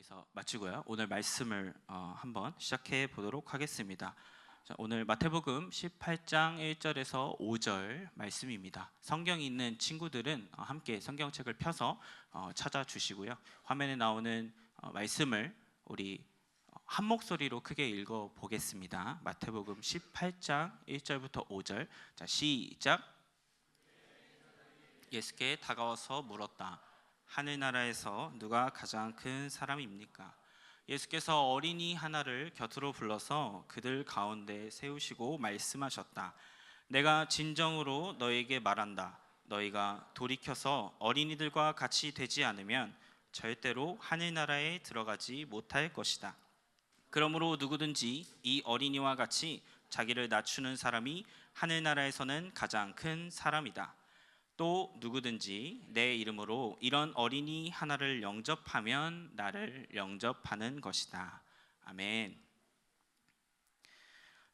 여기서 마치고요. 오늘 말씀을 한번 시작해 보도록 하겠습니다. 자, 오늘 마태복음 18장 1절에서 5절 말씀입니다. 성경이 있는 친구들은 함께 성경책을 펴서 찾아주시고요. 화면에 나오는 말씀을 우리 한 목소리로 크게 읽어 보겠습니다. 마태복음 18장 1절부터 5절. 자, 시작. 예수께 다가와서 물었다. 하늘나라에서 누가 가장 큰 사람입니까? 예수께서 어린이 하나를 곁으로 불러서 그들 가운데 세우시고 말씀하셨다. 내가 진정으로 너에게 말한다. 너희가 돌이켜서 어린이들과 같이 되지 않으면 절대로 하늘나라에 들어가지 못할 것이다. 그러므로 누구든지 이 어린이와 같이 자기를 낮추는 사람이 하늘나라에서는 가장 큰 사람이다. 또 누구든지 내 이름으로 이런 어린이 하나를 영접하면 나를 영접하는 것이다. 아멘.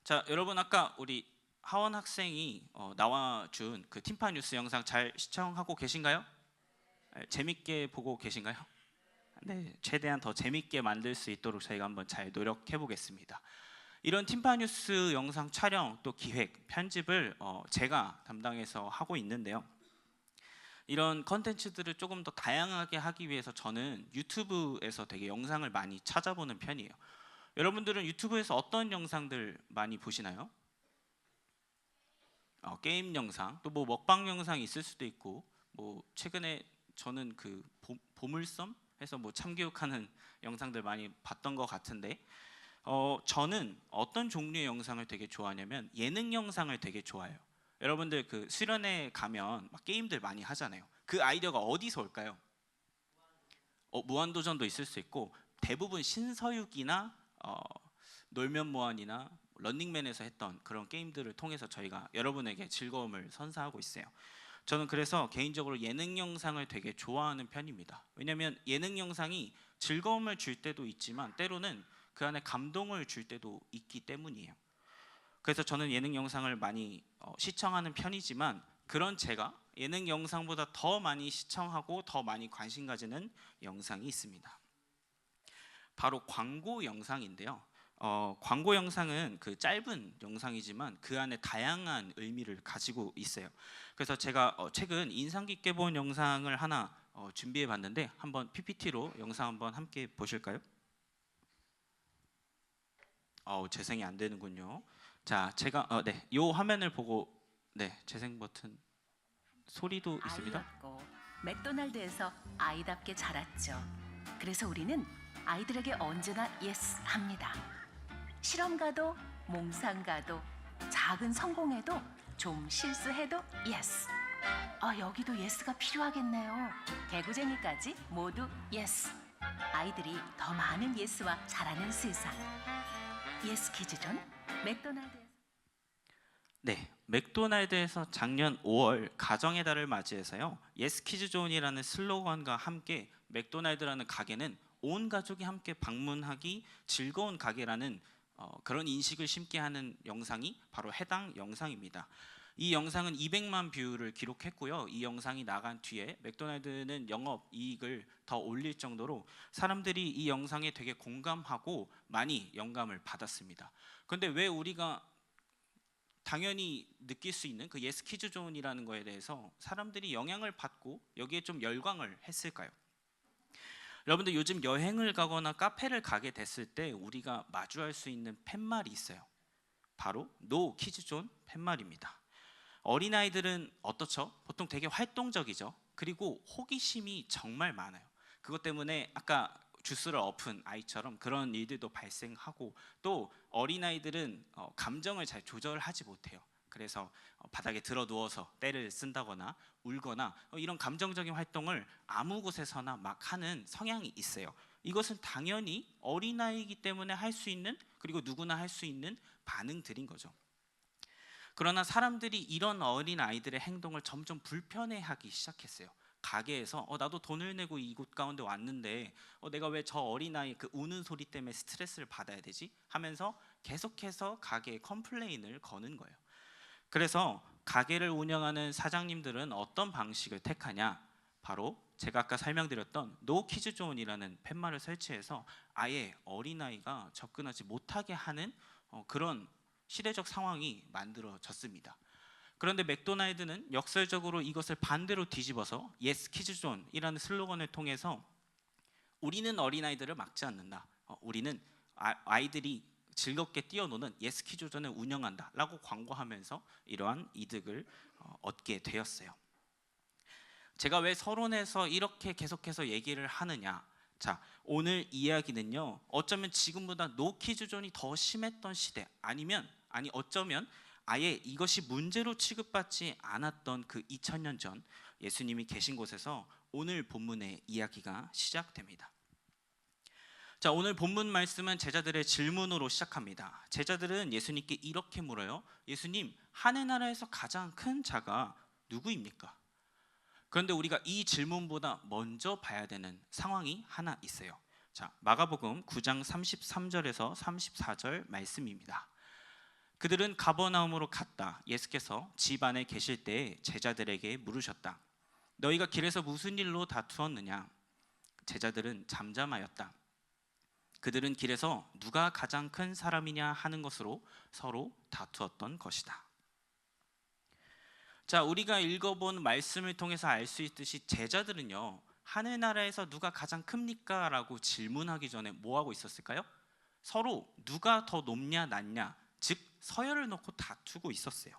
자, 여러분 아까 우리 하원 학생이 나와준 그 팀파 뉴스 영상 잘 시청하고 계신가요? 재밌게 보고 계신가요? 네, 최대한 더 재밌게 만들 수 있도록 저희가 한번 잘 노력해 보겠습니다. 이런 팀파 뉴스 영상 촬영 또 기획, 편집을 제가 담당해서 하고 있는데요. 이런 컨텐츠들을 조금 더 다양하게 하기 위해서 저는 유튜브에서 되게 영상을 많이 찾아보는 편이에요. 여러분들은 유튜브에서 어떤 영상들 많이 보시나요? 게임 영상, 또 뭐 먹방 영상이 있을 수도 있고, 뭐 최근에 저는 그 보물섬 해서 뭐 참교육하는 영상들 많이 봤던 것 같은데, 저는 어떤 종류의 영상을 되게 좋아하냐면 예능 영상을 되게 좋아해요. 여러분들 그 수련회 가면 막 게임들 많이 하잖아요. 그 아이디어가 어디서 올까요? 무한도전도 있을 수 있고, 대부분 신서유기나 놀면 무한이나 런닝맨에서 했던 그런 게임들을 통해서 저희가 여러분에게 즐거움을 선사하고 있어요. 저는 그래서 개인적으로 예능 영상을 되게 좋아하는 편입니다. 왜냐하면 예능 영상이 즐거움을 줄 때도 있지만 때로는 그 안에 감동을 줄 때도 있기 때문이에요. 그래서 저는 예능 영상을 많이 시청하는 편이지만, 그런 제가 예능 영상보다 더 많이 시청하고 더 많이 관심 가지는 영상이 있습니다. 바로 광고 영상인데요. 광고 영상은 그 짧은 영상이지만 그 안에 다양한 의미를 가지고 있어요. 그래서 제가 최근 인상 깊게 본 영상을 하나 준비해 봤는데, 한번 PPT로 영상 한번 함께 보실까요? 재생이 안 되는군요. 자, 제가 요 화면을 보고 재생 버튼 소리도 있습니다. 아이였고 맥도날드에서 아이답게 자랐죠. 그래서 우리는 아이들에게 언제나 예스 합니다. 실험 가도 몽상 가도 작은 성공에도 좀 실수해도 예스. 여기도 예스가 필요하겠네요. 개구쟁이까지 모두 예스. 아이들이 더 많은 예스와 자라는 세상. 예스 키즈존 맥도날드에서. 네, 맥도날드에서 작년 5월 가정의 달을 맞이해서요, 예스 키즈존이라는 슬로건과 함께 맥도날드라는 가게는 온 가족이 함께 방문하기 즐거운 가게라는 그런 인식을 심게 하는 영상이 바로 해당 영상입니다. 이 영상은 200만 뷰를 기록했고요. 이 영상이 나간 뒤에 맥도날드는 영업 이익을 더 올릴 정도로 사람들이 이 영상에 되게 공감하고 많이 영감을 받았습니다. 그런데 왜 우리가 당연히 느낄 수 있는 그 예스 키즈존이라는 거에 대해서 사람들이 영향을 받고 여기에 좀 열광을 했을까요? 여러분들 요즘 여행을 가거나 카페를 가게 됐을 때 우리가 마주할 수 있는 팻말이 있어요. 바로 노 키즈존 팻말입니다. 어린아이들은 어떻죠? 보통 되게 활동적이죠. 그리고 호기심이 정말 많아요. 그것 때문에 아까 주스를 엎은 아이처럼 그런 일들도 발생하고, 또 어린아이들은 감정을 잘 조절하지 못해요. 그래서 바닥에 들어 누워서 떼를 쓴다거나 울거나 이런 감정적인 활동을 아무 곳에서나 막 하는 성향이 있어요. 이것은 당연히 어린아이이기 때문에 할 수 있는, 그리고 누구나 할 수 있는 반응들인 거죠. 그러나 사람들이 이런 어린아이들의 행동을 점점 불편해하기 시작했어요. 가게에서 나도 돈을 내고 이곳 가운데 왔는데 내가 왜 저 어린아이 그 우는 소리 때문에 스트레스를 받아야 되지? 하면서 계속해서 가게에 컴플레인을 거는 거예요. 그래서 가게를 운영하는 사장님들은 어떤 방식을 택하냐? 바로 제가 아까 설명드렸던 노 키즈 존이라는 팻말을 설치해서 아예 어린아이가 접근하지 못하게 하는 그런 시대적 상황이 만들어졌습니다. 그런데 맥도날드는 역설적으로 이것을 반대로 뒤집어서 Yes 키즈 존이라는 슬로건을 통해서 우리는 어린아이들을 막지 않는다. 우리는 아이들이 즐겁게 뛰어노는 예스 키즈존을 운영한다라고 광고하면서 이러한 이득을 얻게 되었어요. 제가 왜 서론에서 이렇게 계속해서 얘기를 하느냐? 자, 오늘 이야기는요. 어쩌면 지금보다 노 키즈존이 더 심했던 시대, 어쩌면 아예 이것이 문제로 취급받지 않았던 그 2000년 전 예수님이 계신 곳에서 오늘 본문의 이야기가 시작됩니다. 자, 오늘 본문 말씀은 제자들의 질문으로 시작합니다. 제자들은 예수님께 이렇게 물어요. 예수님, 하늘나라에서 가장 큰 자가 누구입니까? 그런데 우리가 이 질문보다 먼저 봐야 되는 상황이 하나 있어요. 자, 마가복음 9장 33절에서 34절 말씀입니다. 그들은 가버나움으로 갔다. 예수께서 집 안에 계실 때 제자들에게 물으셨다. 너희가 길에서 무슨 일로 다투었느냐? 제자들은 잠잠하였다. 그들은 길에서 누가 가장 큰 사람이냐 하는 것으로 서로 다투었던 것이다. 자, 우리가 읽어본 말씀을 통해서 알 수 있듯이 제자들은요, 하늘나라에서 누가 가장 큽니까? 라고 질문하기 전에 뭐 하고 있었을까요? 서로 누가 더 높냐 낮냐, 즉 서열을 놓고 다투고 있었어요.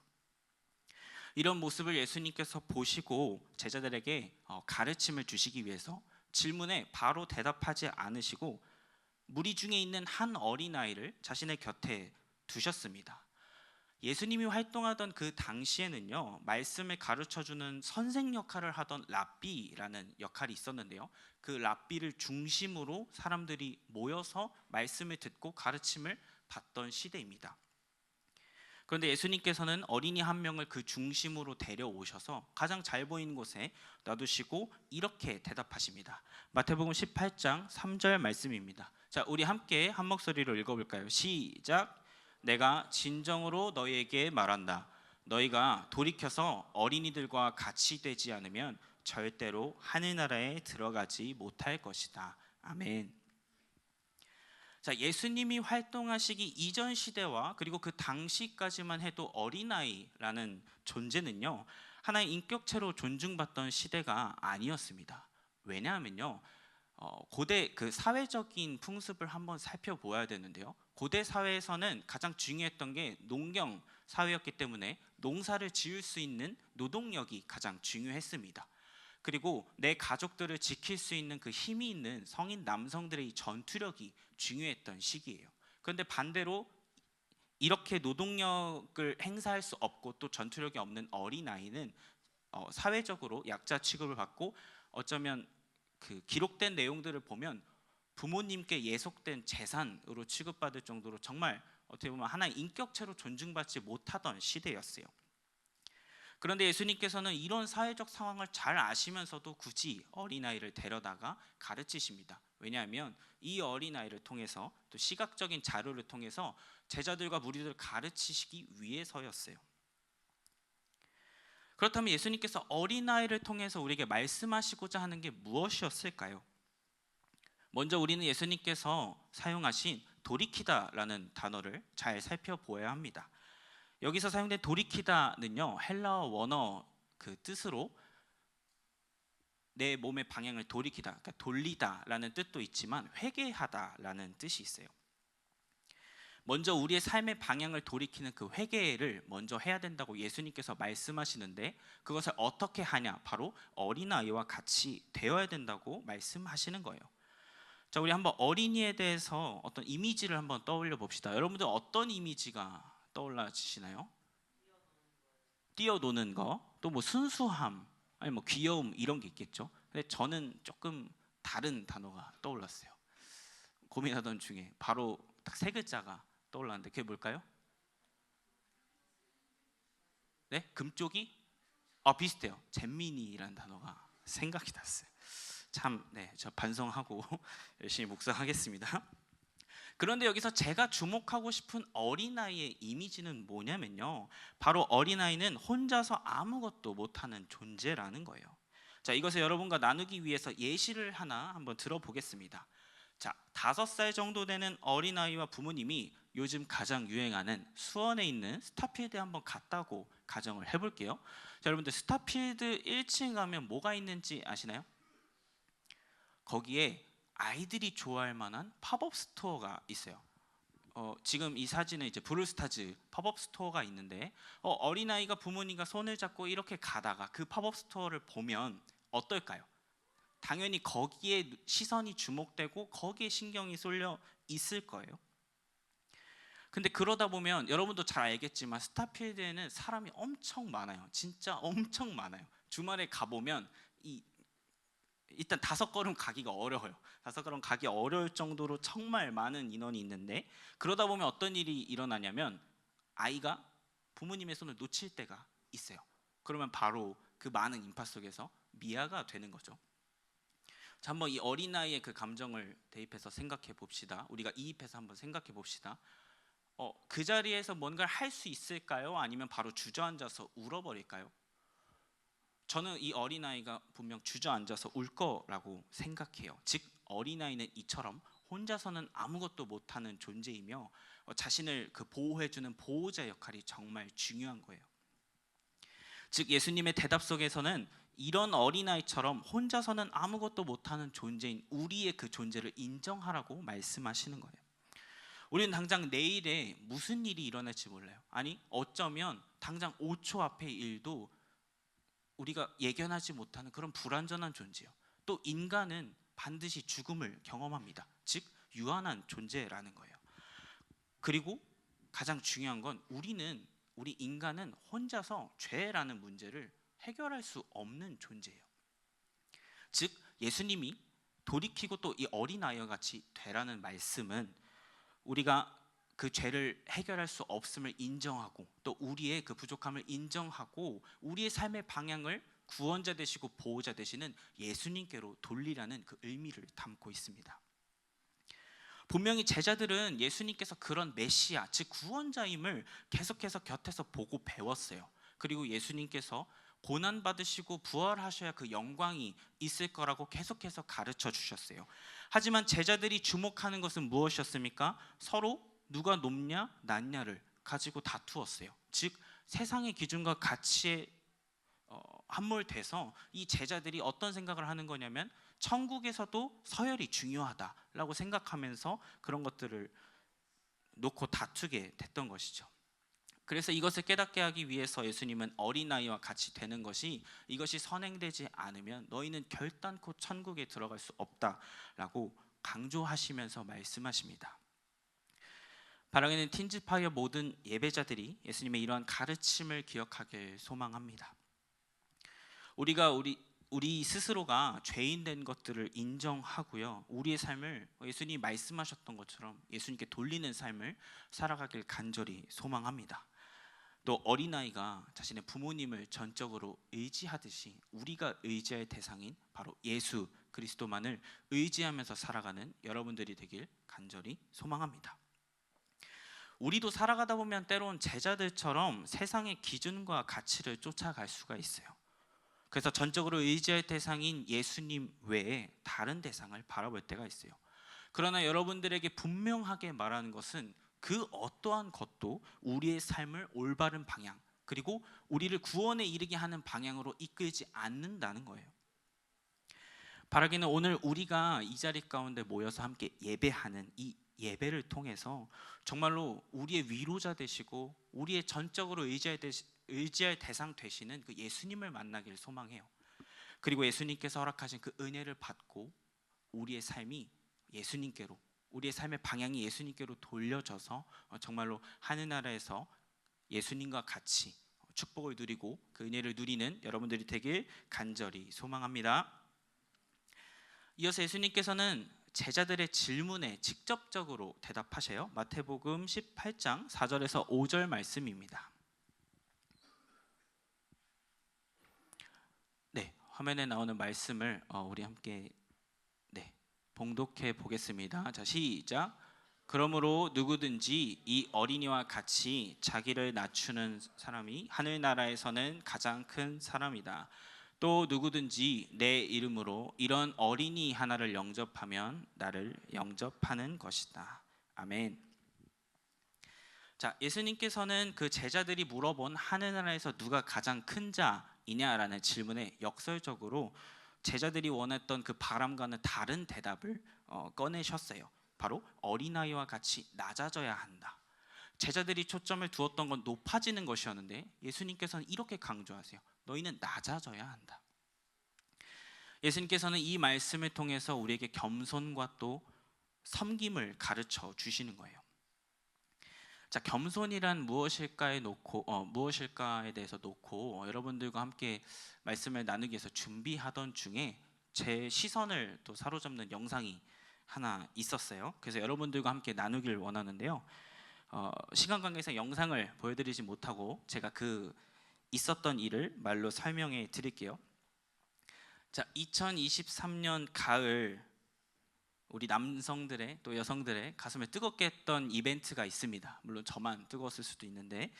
이런 모습을 예수님께서 보시고 제자들에게 가르침을 주시기 위해서 질문에 바로 대답하지 않으시고 무리 중에 있는 한 어린아이를 자신의 곁에 두셨습니다. 예수님이 활동하던 그 당시에는요, 말씀을 가르쳐주는 선생 역할을 하던 랍비라는 역할이 있었는데요, 그 랍비를 중심으로 사람들이 모여서 말씀을 듣고 가르침을 받던 시대입니다. 그런데 예수님께서는 어린이 한 명을 그 중심으로 데려오셔서 가장 잘 보이는 곳에 놔두시고 이렇게 대답하십니다. 마태복음 18장 3절 말씀입니다. 자, 우리 함께 한 목소리로 읽어볼까요? 시작. 내가 진정으로 너희에게 말한다. 너희가 돌이켜서 어린이들과 같이 되지 않으면 절대로 하늘나라에 들어가지 못할 것이다. 아멘. 자, 예수님이 활동하시기 이전 시대와 그리고 그 당시까지만 해도 어린아이라는 존재는요, 하나의 인격체로 존중받던 시대가 아니었습니다. 왜냐하면요, 고대 그 사회적인 풍습을 한번 살펴보아야 되는데요, 고대 사회에서는 가장 중요했던 게 농경 사회였기 때문에 농사를 지을 수 있는 노동력이 가장 중요했습니다. 그리고 내 가족들을 지킬 수 있는 그 힘이 있는 성인 남성들의 전투력이 중요했던 시기예요. 그런데 반대로 이렇게 노동력을 행사할 수 없고 또 전투력이 없는 어린아이는 사회적으로 약자 취급을 받고 어쩌면 그 기록된 내용들을 보면 부모님께 예속된 재산으로 취급받을 정도로 정말 어떻게 보면 하나의 인격체로 존중받지 못하던 시대였어요. 그런데 예수님께서는 이런 사회적 상황을 잘 아시면서도 굳이 어린아이를 데려다가 가르치십니다. 왜냐하면 이 어린아이를 통해서 또 시각적인 자료를 통해서 제자들과 무리들을 가르치시기 위해서였어요. 그렇다면 예수님께서 어린아이를 통해서 우리에게 말씀하시고자 하는 게 무엇이었을까요? 먼저 우리는 예수님께서 사용하신 돌이키다라는 단어를 잘 살펴보아야 합니다. 여기서 사용된 돌이키다는요, 헬라어 원어 그 뜻으로 내 몸의 방향을 돌이키다, 그러니까 돌리다라는 뜻도 있지만 회개하다라는 뜻이 있어요. 먼저 우리의 삶의 방향을 돌이키는 그 회개를 먼저 해야 된다고 예수님께서 말씀하시는데, 그것을 어떻게 하냐? 바로 어린아이와 같이 되어야 된다고 말씀하시는 거예요. 자, 우리 한번 어린이에 대해서 어떤 이미지를 한번 떠올려 봅시다. 여러분들 어떤 이미지가 떠올라지시나요? 뛰어노는 거, 또 뭐 순수함, 아니 뭐 귀여움 이런 게 있겠죠. 근데 저는 조금 다른 단어가 떠올랐어요. 고민하던 중에 바로 딱 세 글자가 떠올랐는데 그게 뭘까요? 네, 금쪽이? 비슷해요. 잼민이라는 단어가 생각이 났어요. 참, 네, 저 반성하고 열심히 묵상하겠습니다. 그런데 여기서 제가 주목하고 싶은 어린아이의 이미지는 뭐냐면요, 바로 어린아이는 혼자서 아무것도 못하는 존재라는 거예요. 자, 이것을 여러분과 나누기 위해서 예시를 하나 한번 들어보겠습니다. 자, 5살 정도 되는 어린아이와 부모님이 요즘 가장 유행하는 수원에 있는 스타필드에 한번 갔다고 가정을 해볼게요. 자, 여러분들 스타필드 1층 가면 뭐가 있는지 아시나요? 거기에 아이들이 좋아할 만한 팝업 스토어가 있어요. 지금 이 사진은 이제 브루스타즈 팝업 스토어가 있는데 어린아이가 부모님과 손을 잡고 이렇게 가다가 그 팝업 스토어를 보면 어떨까요? 당연히 거기에 시선이 주목되고 거기에 신경이 쏠려 있을 거예요. 근데 그러다 보면 여러분도 잘 알겠지만 스타필드에는 사람이 엄청 많아요. 진짜 엄청 많아요. 주말에 가보면 일단 5걸음 가기가 어려워요. 5걸음 가기 어려울 정도로 정말 많은 인원이 있는데, 그러다 보면 어떤 일이 일어나냐면 아이가 부모님의 손을 놓칠 때가 있어요. 그러면 바로 그 많은 인파 속에서 미아가 되는 거죠. 자, 한번 이 어린아이의 그 감정을 대입해서 생각해 봅시다. 우리가 이입해서 한번 생각해 봅시다. 그 자리에서 뭔가를 할 수 있을까요? 아니면 바로 주저앉아서 울어버릴까요? 저는 이 어린아이가 분명 주저앉아서 울 거라고 생각해요. 즉 어린아이는 이처럼 혼자서는 아무것도 못하는 존재이며 자신을 그 보호해주는 보호자 역할이 정말 중요한 거예요. 즉 예수님의 대답 속에서는 이런 어린아이처럼 혼자서는 아무것도 못하는 존재인 우리의 그 존재를 인정하라고 말씀하시는 거예요. 우리는 당장 내일에 무슨 일이 일어날지 몰라요. 아니 어쩌면 당장 5초 앞의 일도 우리가 예견하지 못하는 그런 불완전한 존재예요. 또 인간은 반드시 죽음을 경험합니다. 즉 유한한 존재라는 거예요. 그리고 가장 중요한 건 우리 인간은 혼자서 죄라는 문제를 해결할 수 없는 존재예요. 즉 예수님이 돌이키고 또 이 어린아이와 같이 되라는 말씀은 우리가 그 죄를 해결할 수 없음을 인정하고 또 우리의 그 부족함을 인정하고 우리의 삶의 방향을 구원자 되시고 보호자 되시는 예수님께로 돌리라는 그 의미를 담고 있습니다. 분명히 제자들은 예수님께서 그런 메시아 즉 구원자임을 계속해서 곁에서 보고 배웠어요. 그리고 예수님께서 고난 받으시고 부활하셔야 그 영광이 있을 거라고 계속해서 가르쳐 주셨어요. 하지만 제자들이 주목하는 것은 무엇이었습니까? 서로 누가 높냐 낮냐를 가지고 다투었어요. 즉 세상의 기준과 가치에 함몰돼서 이 제자들이 어떤 생각을 하는 거냐면 천국에서도 서열이 중요하다라고 생각하면서 그런 것들을 놓고 다투게 됐던 것이죠. 그래서 이것을 깨닫게 하기 위해서 예수님은 어린아이와 같이 되는 것이 이것이 선행되지 않으면 너희는 결단코 천국에 들어갈 수 없다라고 강조하시면서 말씀하십니다. 바라기는 틴즈파이어 모든 예배자들이 예수님의 이러한 가르침을 기억하길 소망합니다. 우리가 우리 스스로가 죄인 된 것들을 인정하고요. 우리의 삶을 예수님이 말씀하셨던 것처럼 예수님께 돌리는 삶을 살아가길 간절히 소망합니다. 또 어린아이가 자신의 부모님을 전적으로 의지하듯이 우리가 의지할 대상인 바로 예수 그리스도만을 의지하면서 살아가는 여러분들이 되길 간절히 소망합니다. 우리도 살아가다 보면 때론 제자들처럼 세상의 기준과 가치를 쫓아갈 수가 있어요. 그래서 전적으로 의지할 대상인 예수님 외에 다른 대상을 바라볼 때가 있어요. 그러나 여러분들에게 분명하게 말하는 것은 그 어떠한 것도 우리의 삶을 올바른 방향 그리고 우리를 구원에 이르게 하는 방향으로 이끌지 않는다는 거예요. 바라기는 오늘 우리가 이 자리 가운데 모여서 함께 예배하는 이 예배를 통해서 정말로 우리의 위로자 되시고 우리의 전적으로 의지할 대상 되시는 그 예수님을 만나기를 소망해요. 그리고 예수님께서 허락하신 그 은혜를 받고 우리의 삶이 예수님께로 우리의 삶의 방향이 예수님께로 돌려져서 정말로 하늘나라에서 예수님과 같이 축복을 누리고 그 은혜를 누리는 여러분들이 되길 간절히 소망합니다. 이어서 예수님께서는 제자들의 질문에 직접적으로 대답하셔요. 마태복음 18장 4절에서 5절 말씀입니다. 네, 화면에 나오는 말씀을 우리 함께 봉독해 보겠습니다. 자, 시작. 그러므로 누구든지 이 어린이와 같이 자기를 낮추는 사람이 하늘나라에서는 가장 큰 사람이다. 또 누구든지 내 이름으로 이런 어린이 하나를 영접하면 나를 영접하는 것이다. 아멘. 자, 예수님께서는 그 제자들이 물어본 하늘나라에서 누가 가장 큰 자이냐라는 질문에 역설적으로 제자들이 원했던 그 바람과는 다른 대답을 꺼내셨어요. 바로 어린아이와 같이 낮아져야 한다. 제자들이 초점을 두었던 건 높아지는 것이었는데 예수님께서는 이렇게 강조하세요. 너희는 낮아져야 한다. 예수님께서는 이 말씀을 통해서 우리에게 겸손과 또 섬김을 가르쳐 주시는 거예요. 자, 겸손이란 무엇일까에 대해서 놓고 여러분들과 함께 말씀을 나누기 위해서 준비하던 중에 제 시선을 또 사로잡는 영상이 하나 있었어요. 그래서 여러분들과 함께 나누길 원하는데요. 시간 관계상 영상을 보여드리지 못하고 제가 그 있었던 일을 말로 설명해 드릴게요. 자, 2023년 가을 우리 남성들의 또 여성들의 가슴을 뜨겁게 했던 이벤트가 있습니다. 물론 저만 뜨거웠을 수도 있는데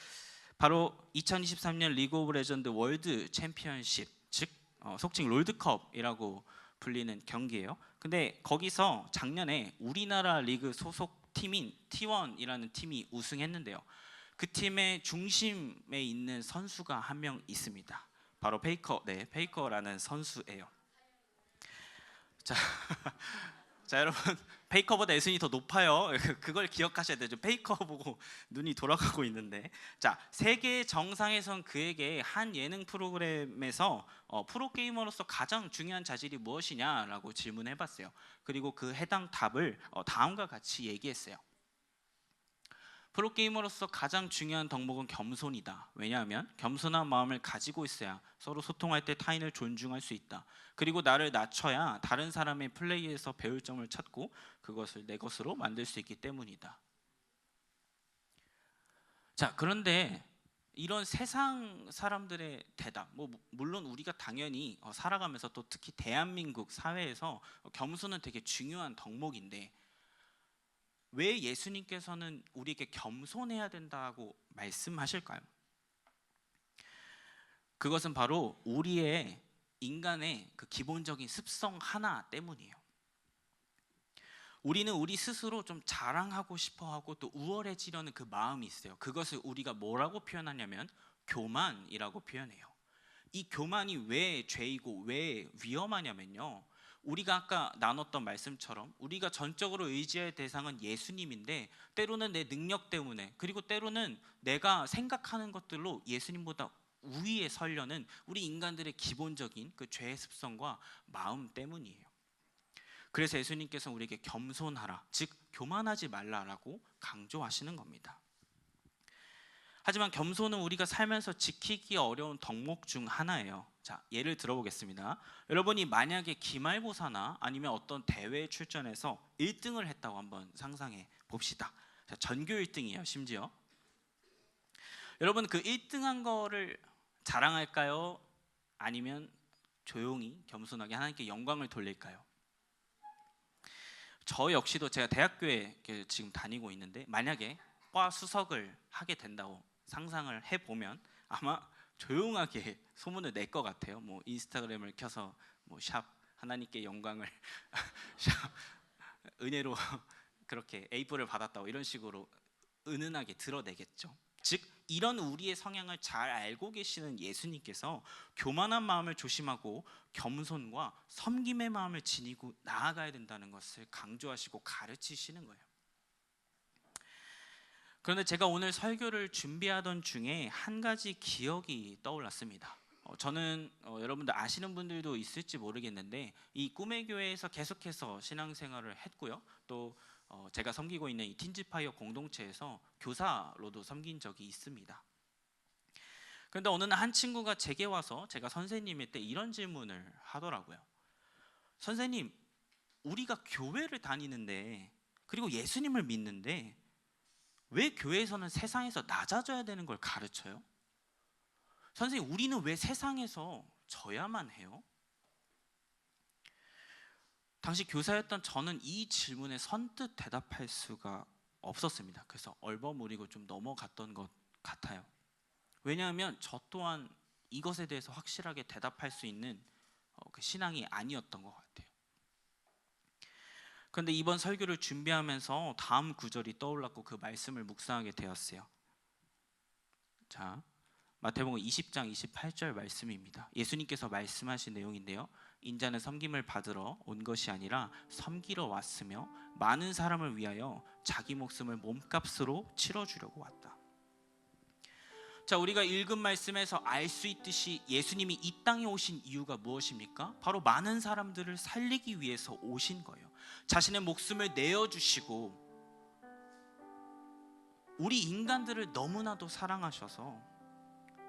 바로 2023년 리그 오브 레전드 월드 챔피언십, 즉 속칭 롤드컵이라고 불리는 경기예요. 근데 거기서 작년에 우리나라 리그 소속 팀인 T1이라는 팀이 우승했는데요. 그 팀의 중심에 있는 선수가 한 명 있습니다. 바로 페이커라는 선수예요. 자, 자 여러분, 페이커보다 예순이 더 높아요. 그걸 기억하셔야 되죠. 페이커 보고 눈이 돌아가고 있는데, 자, 세계 정상에선 그에게 한 예능 프로그램에서 프로게이머로서 가장 중요한 자질이 무엇이냐라고 질문해봤어요. 그리고 그 해당 답을 다음과 같이 얘기했어요. 프로게이머로서 가장 중요한 덕목은 겸손이다. 왜냐하면 겸손한 마음을 가지고 있어야 서로 소통할 때 타인을 존중할 수 있다. 그리고 나를 낮춰야 다른 사람의 플레이에서 배울 점을 찾고 그것을 내 것으로 만들 수 있기 때문이다. 자, 그런데 이런 세상 사람들의 대답, 물론 우리가 당연히 살아가면서 또 특히 대한민국 사회에서 겸손은 되게 중요한 덕목인데 왜 예수님께서는 우리에게 겸손해야 된다고 말씀하실까요? 그것은 바로 우리의 인간의 그 기본적인 습성 하나 때문이에요. 우리는 우리 스스로 좀 자랑하고 싶어하고 또 우월해지려는 그 마음이 있어요. 그것을 우리가 뭐라고 표현하냐면 교만이라고 표현해요. 이 교만이 왜 죄이고 왜 위험하냐면요, 우리가 아까 나눴던 말씀처럼 우리가 전적으로 의지할 대상은 예수님인데 때로는 내 능력 때문에 그리고 때로는 내가 생각하는 것들로 예수님보다 우위에 서려는 우리 인간들의 기본적인 그 죄의 습성과 마음 때문이에요. 그래서 예수님께서 우리에게 겸손하라, 즉 교만하지 말라라고 강조하시는 겁니다. 하지만 겸손은 우리가 살면서 지키기 어려운 덕목 중 하나예요. 자, 예를 들어보겠습니다. 여러분이 만약에 기말고사나 아니면 어떤 대회에 출전해서 1등을 했다고 한번 상상해 봅시다. 자, 전교 1등이에요, 심지어. 여러분 그 1등한 거를 자랑할까요? 아니면 조용히 겸손하게 하나님께 영광을 돌릴까요? 저 역시도 제가 대학교에 지금 다니고 있는데 만약에 과 수석을 하게 된다고 상상을 해보면 아마 조용하게 소문을 낼 것 같아요. 뭐 인스타그램을 켜서 샵 하나님께 영광을 샵 은혜로 그렇게 A뿔을 받았다고 이런 식으로 은은하게 드러내겠죠. 즉 이런 우리의 성향을 잘 알고 계시는 예수님께서 교만한 마음을 조심하고 겸손과 섬김의 마음을 지니고 나아가야 된다는 것을 강조하시고 가르치시는 거예요. 그런데 제가 오늘 설교를 준비하던 중에 한 가지 기억이 떠올랐습니다. 저는 여러분들 아시는 분들도 있을지 모르겠는데 이 꿈의 교회에서 계속해서 신앙생활을 했고요. 또 제가 섬기고 있는 이 틴즈파이어 공동체에서 교사로도 섬긴 적이 있습니다. 그런데 어느 날 한 친구가 제게 와서 제가 선생님일 때 이런 질문을 하더라고요. 선생님, 우리가 교회를 다니는데 그리고 예수님을 믿는데 왜 교회에서는 세상에서 낮아져야 되는 걸 가르쳐요? 선생님, 우리는 왜 세상에서 져야만 해요? 당시 교사였던 저는 이 질문에 선뜻 대답할 수가 없었습니다. 그래서 얼버무리고 좀 넘어갔던 것 같아요. 왜냐하면 저 또한 이것에 대해서 확실하게 대답할 수 있는 그 신앙이 아니었던 것 같아요. 그런데 이번 설교를 준비하면서 다음 구절이 떠올랐고 그 말씀을 묵상하게 되었어요. 자, 마태복음 20장 28절 말씀입니다. 예수님께서 말씀하신 내용인데요. 인자는 섬김을 받으러 온 것이 아니라 섬기러 왔으며 많은 사람을 위하여 자기 목숨을 몸값으로 치러주려고 왔다. 자, 우리가 읽은 말씀에서 알 수 있듯이 예수님이 이 땅에 오신 이유가 무엇입니까? 바로 많은 사람들을 살리기 위해서 오신 거예요. 자신의 목숨을 내어주시고 우리 인간들을 너무나도 사랑하셔서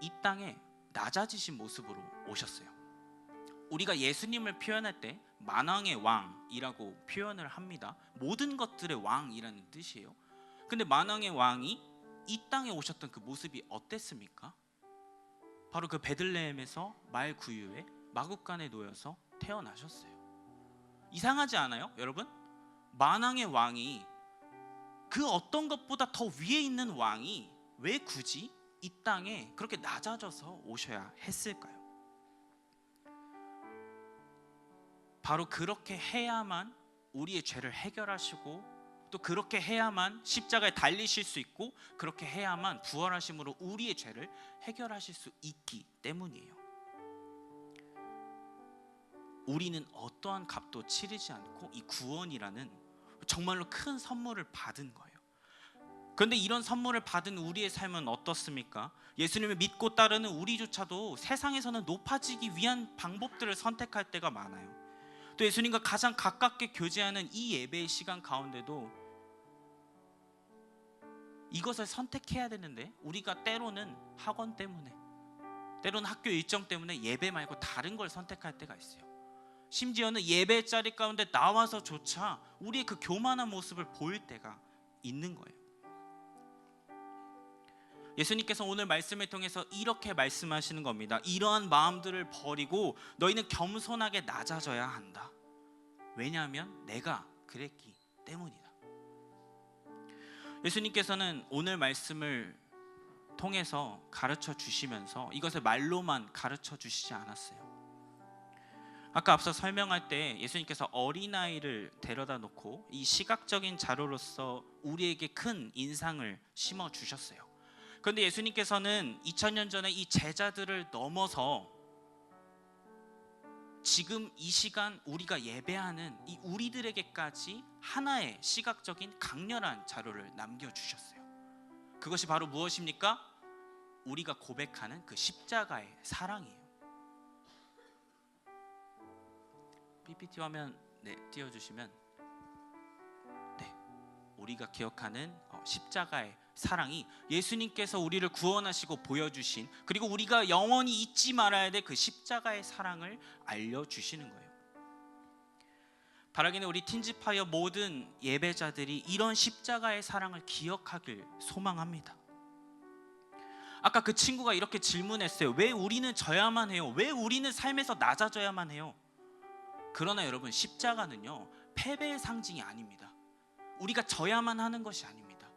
이 땅에 낮아지신 모습으로 오셨어요. 우리가 예수님을 표현할 때 만왕의 왕이라고 표현을 합니다. 모든 것들의 왕이라는 뜻이에요. 근데 만왕의 왕이 이 땅에 오셨던 그 모습이 어땠습니까? 바로 그 베들레헴에서 말 구유에 마구간에 놓여서 태어나셨어요. 이상하지 않아요, 여러분? 만왕의 왕이, 그 어떤 것보다 더 위에 있는 왕이 왜 굳이 이 땅에 그렇게 낮아져서 오셔야 했을까요? 바로 그렇게 해야만 우리의 죄를 해결하시고 또 그렇게 해야만 십자가에 달리실 수 있고 그렇게 해야만 부활하심으로 우리의 죄를 해결하실 수 있기 때문이에요. 우리는 어떠한 값도 치르지 않고 이 구원이라는 정말로 큰 선물을 받은 거예요. 그런데 이런 선물을 받은 우리의 삶은 어떻습니까? 예수님을 믿고 따르는 우리조차도 세상에서는 높아지기 위한 방법들을 선택할 때가 많아요. 또 예수님과 가장 가깝게 교제하는 이 예배의 시간 가운데도 이것을 선택해야 되는데 우리가 때로는 학원 때문에, 때로는 학교 일정 때문에 예배 말고 다른 걸 선택할 때가 있어요. 심지어는 예배 자리 가운데 나와서조차 우리의 그 교만한 모습을 보일 때가 있는 거예요. 예수님께서 오늘 말씀을 통해서 이렇게 말씀하시는 겁니다. 이러한 마음들을 버리고 너희는 겸손하게 낮아져야 한다. 왜냐하면 내가 그랬기 때문이다. 예수님께서는 오늘 말씀을 통해서 가르쳐 주시면서 이것을 말로만 가르쳐 주시지 않았어요. 아까 앞서 설명할 때 예수님께서 어린아이를 데려다 놓고 이 시각적인 자료로서 우리에게 큰 인상을 심어 주셨어요. 그런데 예수님께서는 2000년 전에 이 제자들을 넘어서 지금 이 시간 우리가 예배하는 이 우리들에게까지 하나의 시각적인 강렬한 자료를 남겨주셨어요. 그것이 바로 무엇입니까? 우리가 고백하는 그 십자가의 사랑이에요. PPT 화면 띄워주시면, 우리가 기억하는 십자가의 사랑이 예수님께서 우리를 구원하시고 보여주신, 그리고 우리가 영원히 잊지 말아야 될 그 십자가의 사랑을 알려주시는 거예요. 바라기는 우리 틴즈파이어 모든 예배자들이 이런 십자가의 사랑을 기억하길 소망합니다. 아까 그 친구가 이렇게 질문했어요. 왜 우리는 져야만 해요? 왜 우리는 삶에서 낮아져야만 해요? 그러나 여러분, 십자가는요, 패배의 상징이 아닙니다. 우리가 져야만 하는 것이 아닙니다.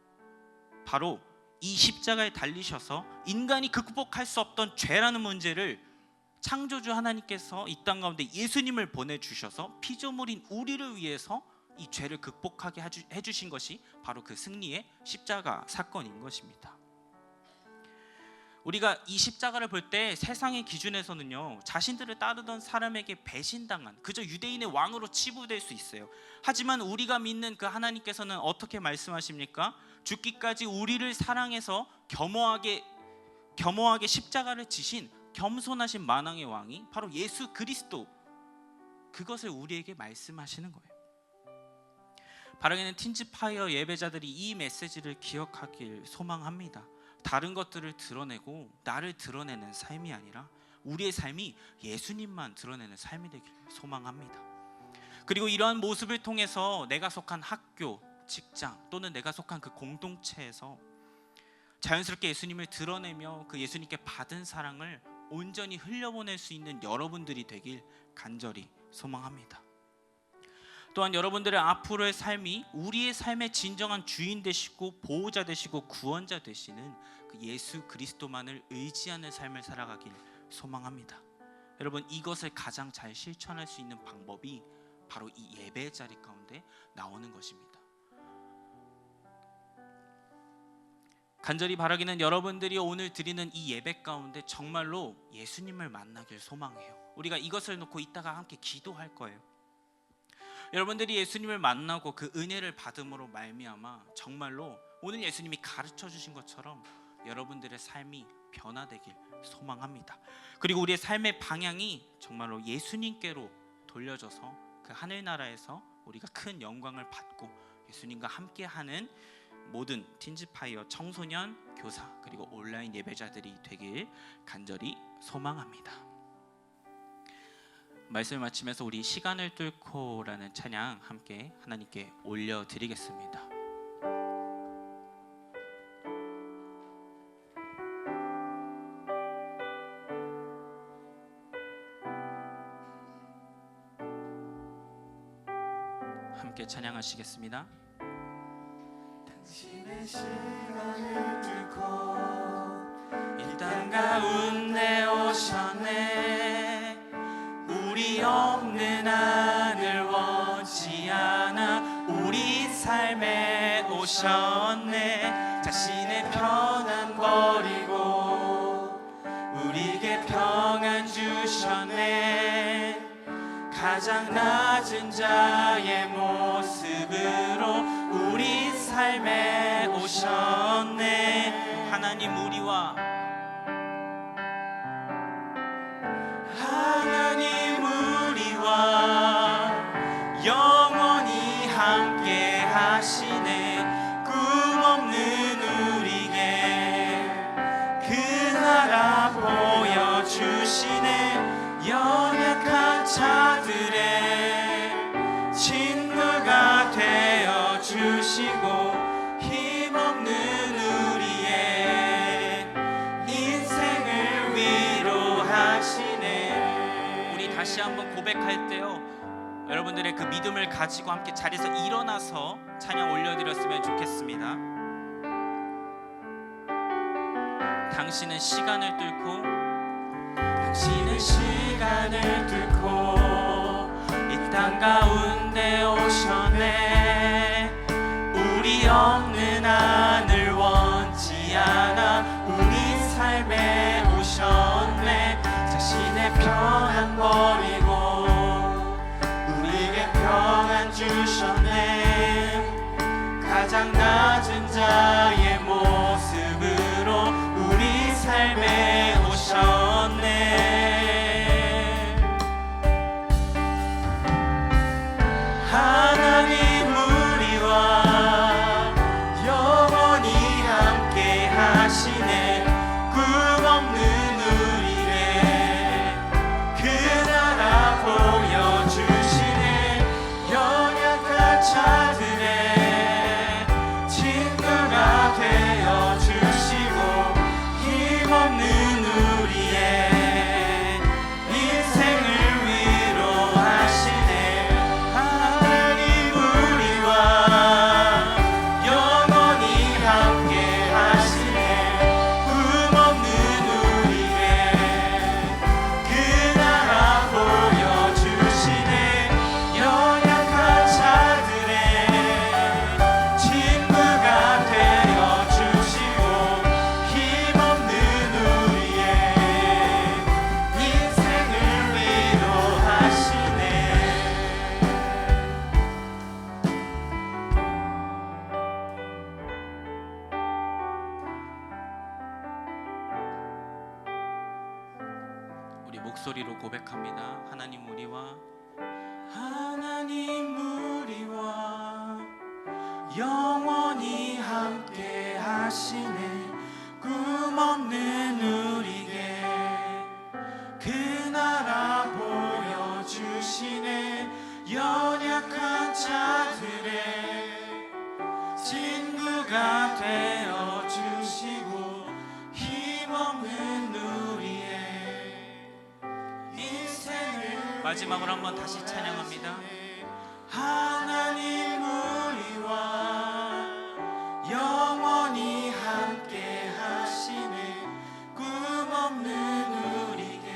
바로 이 십자가에 달리셔서 인간이 극복할 수 없던 죄라는 문제를 창조주 하나님께서 이 땅 가운데 예수님을 보내주셔서 피조물인 우리를 위해서 이 죄를 극복하게 해주신 것이 바로 그 승리의 십자가 사건인 것입니다. 우리가 이 십자가를 볼 때 세상의 기준에서는요, 자신들을 따르던 사람에게 배신당한 그저 유대인의 왕으로 치부될 수 있어요. 하지만 우리가 믿는 그 하나님께서는 어떻게 말씀하십니까? 죽기까지 우리를 사랑해서 겸허하게 십자가를 지신 겸손하신 만왕의 왕이 바로 예수 그리스도, 그것을 우리에게 말씀하시는 거예요. 바라기는 틴즈파이어 예배자들이 이 메시지를 기억하길 소망합니다. 다른 것들을 드러내고 나를 드러내는 삶이 아니라 우리의 삶이 예수님만 드러내는 삶이 되길 소망합니다. 그리고 이러한 모습을 통해서 내가 속한 학교, 직장 또는 내가 속한 그 공동체에서 자연스럽게 예수님을 드러내며 그 예수님께 받은 사랑을 온전히 흘려보낼 수 있는 여러분들이 되길 간절히 소망합니다. 또한 여러분들의 앞으로의 삶이 우리의 삶의 진정한 주인 되시고 보호자 되시고 구원자 되시는 그 예수 그리스도만을 의지하는 삶을 살아가길 소망합니다. 여러분, 이것을 가장 잘 실천할 수 있는 방법이 바로 이 예배의 자리 가운데 나오는 것입니다. 간절히 바라기는 여러분들이 오늘 드리는 이 예배 가운데 정말로 예수님을 만나길 소망해요. 우리가 이것을 놓고 이따가 함께 기도할 거예요. 여러분들이 예수님을 만나고 그 은혜를 받음으로 말미암아 정말로 오늘 예수님이 가르쳐 주신 것처럼 여러분들의 삶이 변화되길 소망합니다. 그리고 우리의 삶의 방향이 정말로 예수님께로 돌려져서 그 하늘나라에서 우리가 큰 영광을 받고 예수님과 함께하는 모든 틴즈파이어 청소년, 교사 그리고 온라인 예배자들이 되길 간절히 소망합니다. 말씀을 마치면서 우리 시간을 뚫고라는 찬양 함께 하나님께 올려드리겠습니다. 함께 찬양하시겠습니다. 당신의 시간을 뚫고 이 땅 가운데 오셨네. 우리 없는 하늘 원치 않아 우리 삶에 오셨네. 자신의 편안 버리고 우리에게 평안 주셨네. 가장 낮은 자의 모습으로 우리 삶에 오셨네. 하나님 우리와 영원히 함께 하시네. 꿈 없는 우리에게 그 나라 보여주시네. 연약한 자들의 친구가 되어주시고 힘없는 우리의 인생을 위로하시네. 우리 다시 한번 고백할 때요, 여러분들의 그 믿음을 가지고 함께 자리에서 일어나서 찬양 올려드렸으면 좋겠습니다. 당신은 시간을 뚫고 이 땅 가운데 오셨네. 우리 없는 하늘 원치 않아 우리 삶에 오셨네. 자신의 편안 버리고 우리에게 평안 주셨네. 가장 낮은 자의 모습으로 우리 삶에 오셨네. 하나님 우리와 영원히 함께 하시네. 꿈 없는 우리에게 그 나라 보여주시네. 연약한 자들의 친구가 되어주시고 힘없는 우리의 인생을 위로하시네. 하나님 우리와 영원히 함께 하시네. 꿈 없는 우리에게 그 나라 보여주시네. 연약한 자들의 친구가 되어주시고 힘없는 우리의 인생을 위로하시네. 우리 목소리로 고백합니다. 하나님 우리와 영원히 함께 하시네. 꿈 없는 우리에게 그 나라 보여주시네. 연약한 자들의 친구가 되어주시고 힘없는 우리의 인생을 마지막으로 한번 다시 찬양합니다. 하나님 우리와 영원히 함께 하시네. 꿈 없는 우리에게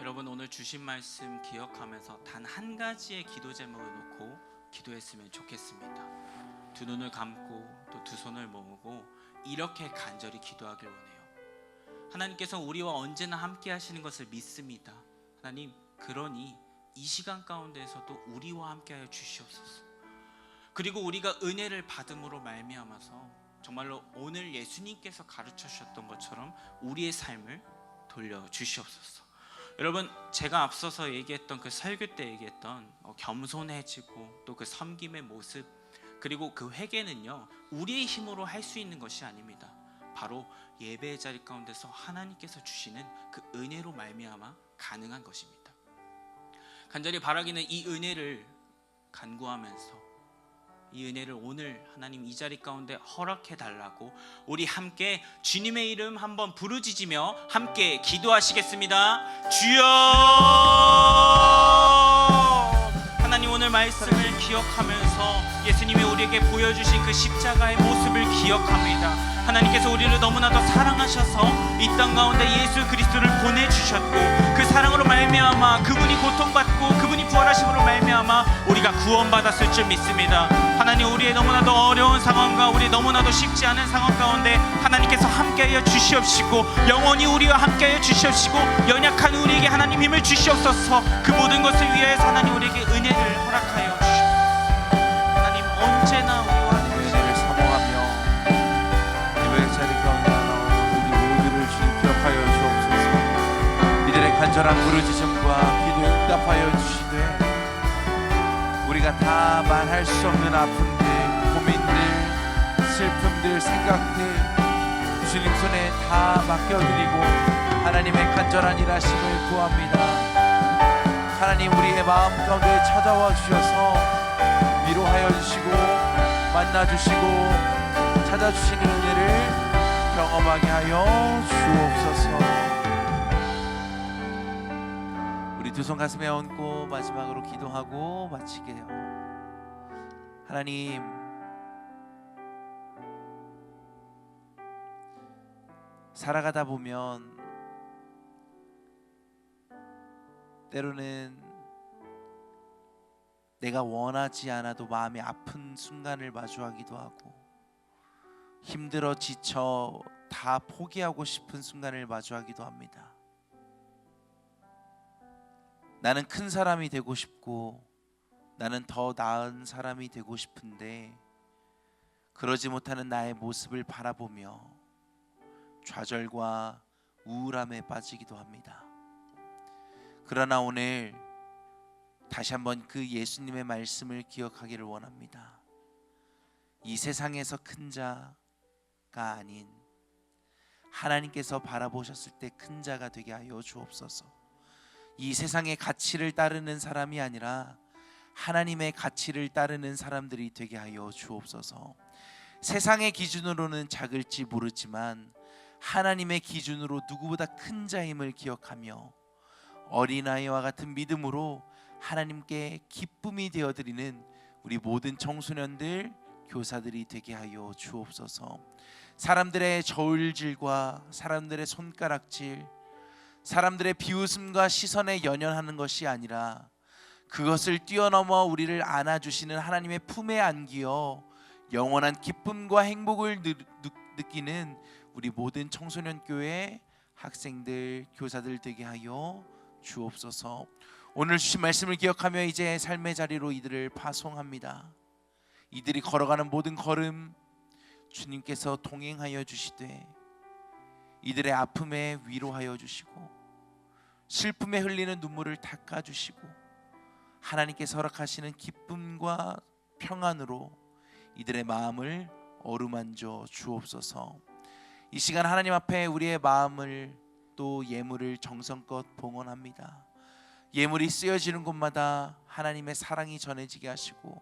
여러분 오늘 주신 말씀 기억하면서 단 한 가지의 기도 제목을 놓고 기도했으면 좋겠습니다. 두 눈을 감고 또 두 손을 모으고 이렇게 간절히 기도하길 원해요. 하나님께서 우리와 언제나 함께 하시는 것을 믿습니다. 하나님, 그러니 이 시간 가운데에서도 우리와 함께 하여 주시옵소서. 그리고 우리가 은혜를 받음으로 말미암아서 정말로 오늘 예수님께서 가르쳐 주셨던 것처럼 우리의 삶을 돌려 주시옵소서. 여러분, 제가 앞서서 얘기했던 그 설교 때 얘기했던 겸손해지고 또 그 섬김의 모습, 그리고 그 회개는요 우리의 힘으로 할 수 있는 것이 아닙니다. 바로 예배의 자리 가운데서 하나님께서 주시는 그 은혜로 말미암아 가능한 것입니다. 간절히 바라기는 이 은혜를 간구하면서 이 은혜를 오늘 하나님 이 자리 가운데 허락해 달라고 우리 함께 주님의 이름 한번 부르짖으며 함께 기도하시겠습니다. 주여! 하나님, 오늘 말씀을 기억하면서 예수님이 우리에게 보여주신 그 십자가의 모습을 기억합니다. 하나님께서 우리를 너무나도 사랑하셔서 이 땅 가운데 예수 그리스도를 보내주셨고, 그 사랑으로 말미암아 그분이 고통받고 그분이 부활하심으로 말미암아 우리가 구원받았을 줄 믿습니다. 하나님, 우리의 너무나도 어려운 상황과 우리 너무나도 쉽지 않은 상황 가운데 하나님께서 함께하여 주시옵시고 영원히 우리와 함께하여 주시옵시고 연약한 우리에게 하나님 힘을 주시옵소서. 그 모든 것을 위해서 하나님 우리에게 은혜를 허락하여 주시옵소서. 하나님, 언제나 우리와 은혜를 사모하며 예배 자리 가운데 우리 모두를 주님 기억하여 주옵소서. 이들의 간절한 부르짖음과 기도에 응답하여 주시되 우리가 다 말할 수 없는 아픔들, 고민들, 슬픔들, 생각들 주님 손에 다 맡겨드리고 하나님의 간절한 일하심을 구합니다. 하나님, 우리의 마음 가운데 찾아와 주셔서 위로하여 주시고 만나주시고 찾아주시는 은혜를 경험하게 하여 주옵소서. 우리 두 손 가슴에 얹고 마지막으로 기도하고 마치게요. 하나님, 살아가다 보면 때로는 내가 원하지 않아도 마음이 아픈 순간을 마주하기도 하고 힘들어 지쳐 다 포기하고 싶은 순간을 마주하기도 합니다. 나는 큰 사람이 되고 싶고 나는 더 나은 사람이 되고 싶은데 그러지 못하는 나의 모습을 바라보며 좌절과 우울함에 빠지기도 합니다. 그러나 오늘 다시 한번 그 예수님의 말씀을 기억하기를 원합니다. 이 세상에서 큰 자가 아닌 하나님께서 바라보셨을 때 큰 자가 되게 하여 주옵소서. 이 세상의 가치를 따르는 사람이 아니라 하나님의 가치를 따르는 사람들이 되게 하여 주옵소서. 세상의 기준으로는 작을지 모르지만 하나님의 기준으로 누구보다 큰 자임을 기억하며 어린아이와 같은 믿음으로 하나님께 기쁨이 되어드리는 우리 모든 청소년들, 교사들이 되게 하여 주옵소서. 사람들의 저울질과 사람들의 손가락질, 사람들의 비웃음과 시선에 연연하는 것이 아니라 그것을 뛰어넘어 우리를 안아주시는 하나님의 품에 안기어 영원한 기쁨과 행복을 느끼는 우리 모든 청소년 교회 학생들, 교사들 되게 하여 주옵소서. 오늘 주신 말씀을 기억하며 이제 삶의 자리로 이들을 파송합니다. 이들이 걸어가는 모든 걸음 주님께서 동행하여 주시되 이들의 아픔에 위로하여 주시고 슬픔에 흘리는 눈물을 닦아주시고 하나님께서 허락하시는 기쁨과 평안으로 이들의 마음을 어루만져 주옵소서. 이 시간 하나님 앞에 우리의 마음을 또 예물을 정성껏 봉헌합니다. 예물이 쓰여지는 곳마다 하나님의 사랑이 전해지게 하시고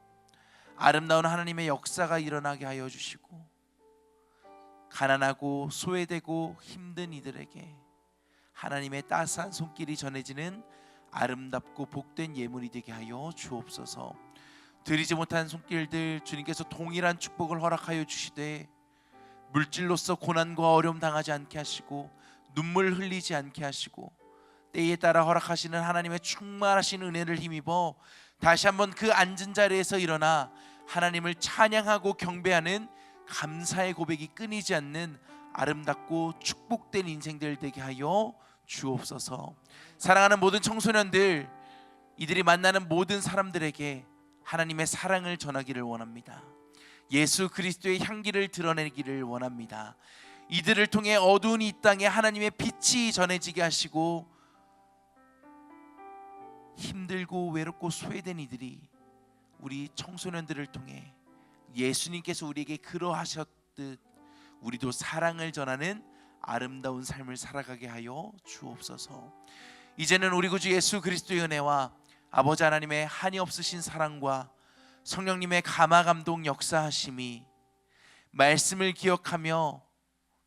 아름다운 하나님의 역사가 일어나게 하여 주시고 가난하고 소외되고 힘든 이들에게 하나님의 따스한 손길이 전해지는 아름답고 복된 예물이 되게 하여 주옵소서. 드리지 못한 손길들 주님께서 동일한 축복을 허락하여 주시되 물질로서 고난과 어려움 당하지 않게 하시고 눈물 흘리지 않게 하시고 때에 따라 허락하시는 하나님의 충만하신 은혜를 힘입어 다시 한번 그 앉은 자리에서 일어나 하나님을 찬양하고 경배하는 감사의 고백이 끊이지 않는 아름답고 축복된 인생들 되게 하여 주옵소서. 사랑하는 모든 청소년들, 이들이 만나는 모든 사람들에게 하나님의 사랑을 전하기를 원합니다. 예수 그리스도의 향기를 드러내기를 원합니다. 이들을 통해 어두운 이 땅에 하나님의 빛이 전해지게 하시고 힘들고 외롭고 소외된 이들이 우리 청소년들을 통해 예수님께서 우리에게 그러하셨듯 우리도 사랑을 전하는 아름다운 삶을 살아가게 하여 주옵소서. 이제는 우리 구주 예수 그리스도의 은혜와 아버지 하나님의 한이 없으신 사랑과 성령님의 감화 감동 역사하심이 말씀을 기억하며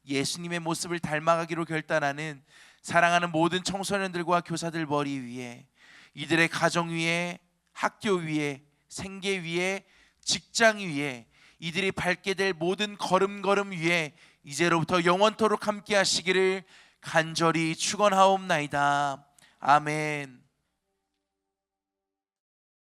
예수님의 모습을 닮아가기로 결단하는 사랑하는 모든 청소년들과 교사들 머리 위에, 이들의 가정 위에, 학교 위에, 생계 위에, 직장 위에, 이들이 밟게 될 모든 걸음걸음 위에 이제로부터 영원토록 함께 하시기를 간절히 축원하옵나이다. 아멘.